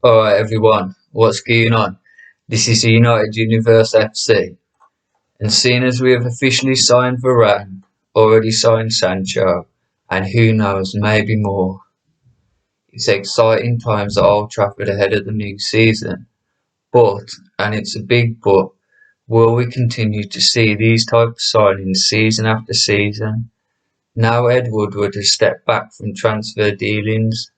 Alright everyone, what's going on? This is the United Universe FC, and seeing as we have officially signed Varane, already signed Sancho, and who knows, maybe more, it's exciting times at Old Trafford ahead of the new season. But, and it's a big but, will we continue to see these type of signings season after season? Now Ed Woodward has stepped back from transfer dealings.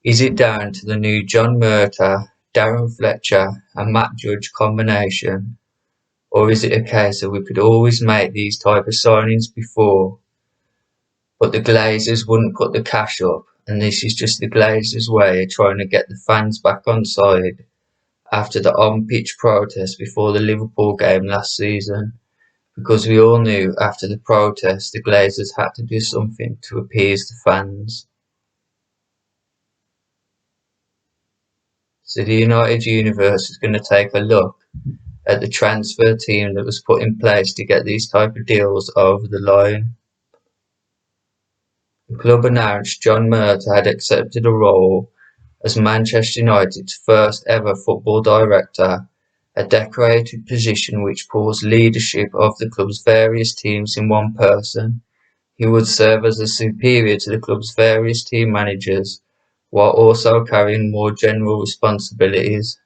Is it down to the new John Murtough, Darren Fletcher and Matt Judge combination, or is it a case that we could always make these type of signings before, but the Glazers wouldn't put the cash up, and this is just the Glazers' way of trying to get the fans back on side after the on-pitch protest before the Liverpool game last season, because we all knew after the protest the Glazers had to do something to appease the fans. So the United Universe is going to take a look at the transfer team that was put in place to get these type of deals over the line. The club announced John Murtough had accepted a role as Manchester United's first ever football director, a decorated position which pulls leadership of the club's various teams in one person. He would serve as a superior to the club's various team managers, while also carrying more general responsibilities.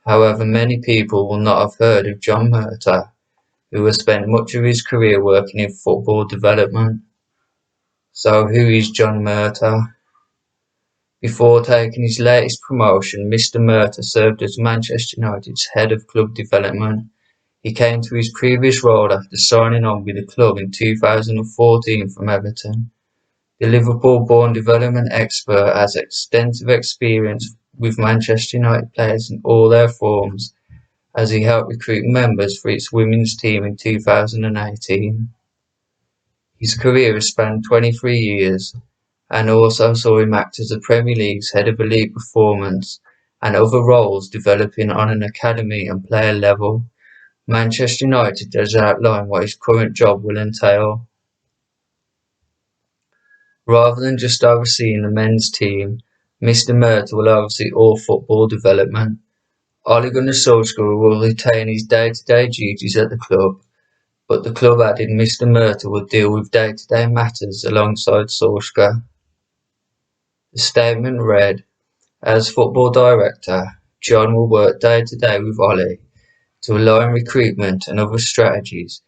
However, many people will not have heard of John Murtough, who has spent much of his career working in football development. So who is John Murtough? Before taking his latest promotion, Mr. Murtough served as Manchester United's head of club development. He came to his previous role after signing on with the club in 2014 from Everton. The Liverpool-born development expert has extensive experience with Manchester United players in all their forms, as he helped recruit members for its women's team in 2018. His career has spanned 23 years, and also saw him act as the Premier League's head of elite performance and other roles developing on an academy and player level. Manchester United has outlined what his current job will entail. Rather than just overseeing the men's team, Mr. Murtough will oversee all football development. Ole Gunnar Solskjaer will retain his day-to-day duties at the club, but the club added Mr. Murtough will deal with day-to-day matters alongside Solskjaer. The statement read, "As football director, John will work day-to-day with Ole to align recruitment and other strategies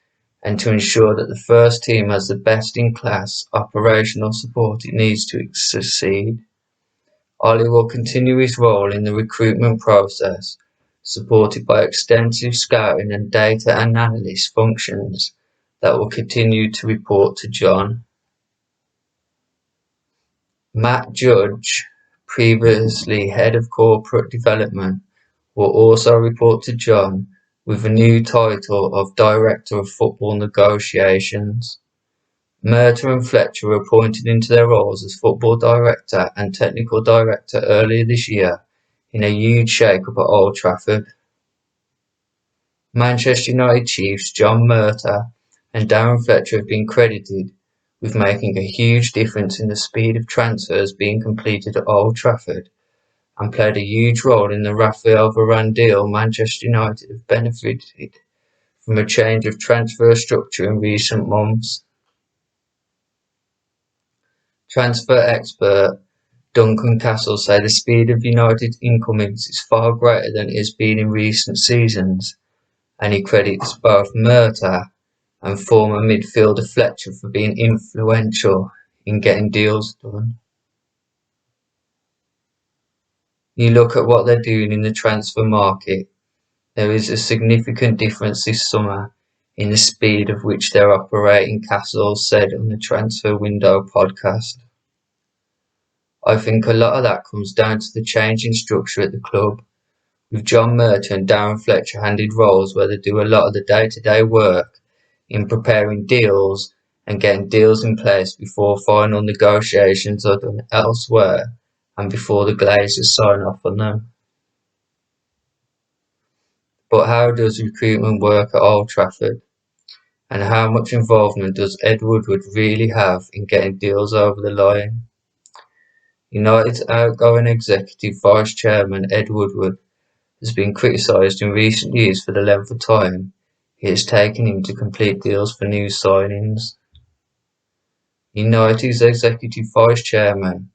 and to ensure that the first team has the best-in-class operational support it needs to succeed. Ole will continue his role in the recruitment process, supported by extensive scouting and data analysis functions that will continue to report to John." Matt Judge, previously head of corporate development, will also report to John with a new title of Director of Football Negotiations. Murtough and Fletcher were appointed into their roles as Football Director and Technical Director earlier this year in a huge shake-up at Old Trafford. Manchester United chiefs John Murtough and Darren Fletcher have been credited with making a huge difference in the speed of transfers being completed at Old Trafford, and played a huge role in the Raphael Varane deal. Manchester United have benefited from a change of transfer structure in recent months. Transfer expert Duncan Castle said the speed of United's incomings is far greater than it has been in recent seasons, and he credits both Murtough and former midfielder Fletcher for being influential in getting deals done. You look at what they're doing in the transfer market, there is a significant difference this summer in the speed of which they're operating, Castle said on the Transfer Window podcast. I think a lot of that comes down to the change in structure at the club, with John Murtough and Darren Fletcher handed roles where they do a lot of the day-to-day work in preparing deals and getting deals in place before final negotiations are done elsewhere and before the Glazers sign off on them. But how does recruitment work at Old Trafford? And how much involvement does Ed Woodward really have in getting deals over the line? United's outgoing executive vice chairman Ed Woodward has been criticised in recent years for the length of time it has taken him to complete deals for new signings. United's executive vice chairman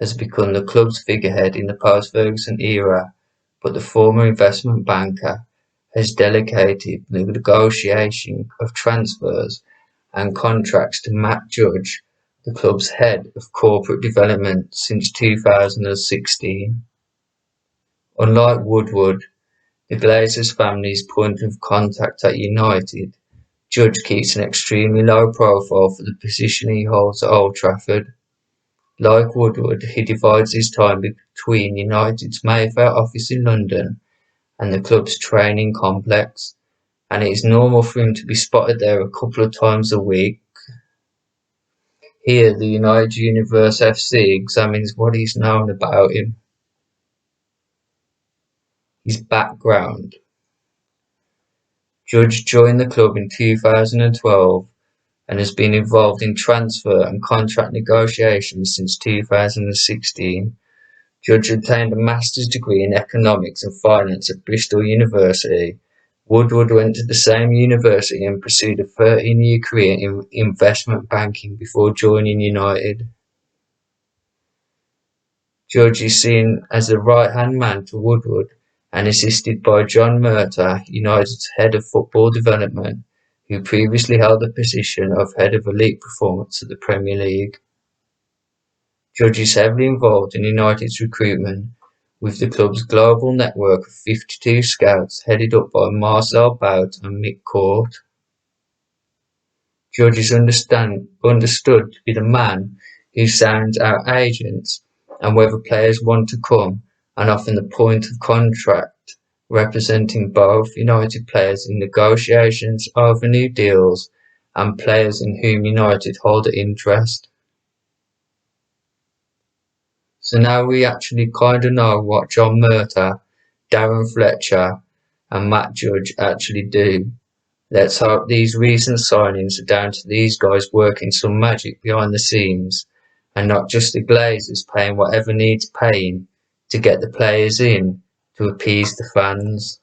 has become the club's figurehead in the post-Ferguson era, but the former investment banker has delegated the negotiation of transfers and contracts to Matt Judge, the club's head of corporate development since 2016. Unlike Woodward, the Glazers family's point of contact at United, Judge keeps an extremely low profile for the position he holds at Old Trafford. Like Woodward, he divides his time between United's Mayfair office in London and the club's training complex, and it is normal for him to be spotted there a couple of times a week. Here, the United Universe FC examines what is known about him. His background. Judge joined the club in 2012 and has been involved in transfer and contract negotiations since 2016. Judge obtained a master's degree in economics and finance at Bristol University. Woodward went to the same university and pursued a 13-year career in investment banking before joining United. Judge is seen as the right-hand man to Woodward and assisted by John Murtagh, United's head of football development, who previously held the position of head of elite performance at the Premier League. Judge is heavily involved in United's recruitment, with the club's global network of 52 scouts headed up by Marcel Bout and Mick Court. Judge is understood to be the man who sounds out agents and whether players want to come, and often the point of contact, representing both United players in negotiations over new deals and players in whom United hold an interest. So now we actually kind of know what John Murtagh, Darren Fletcher and Matt Judge actually do. Let's hope these recent signings are down to these guys working some magic behind the scenes and not just the Glazers paying whatever needs paying to get the players in to appease the fans.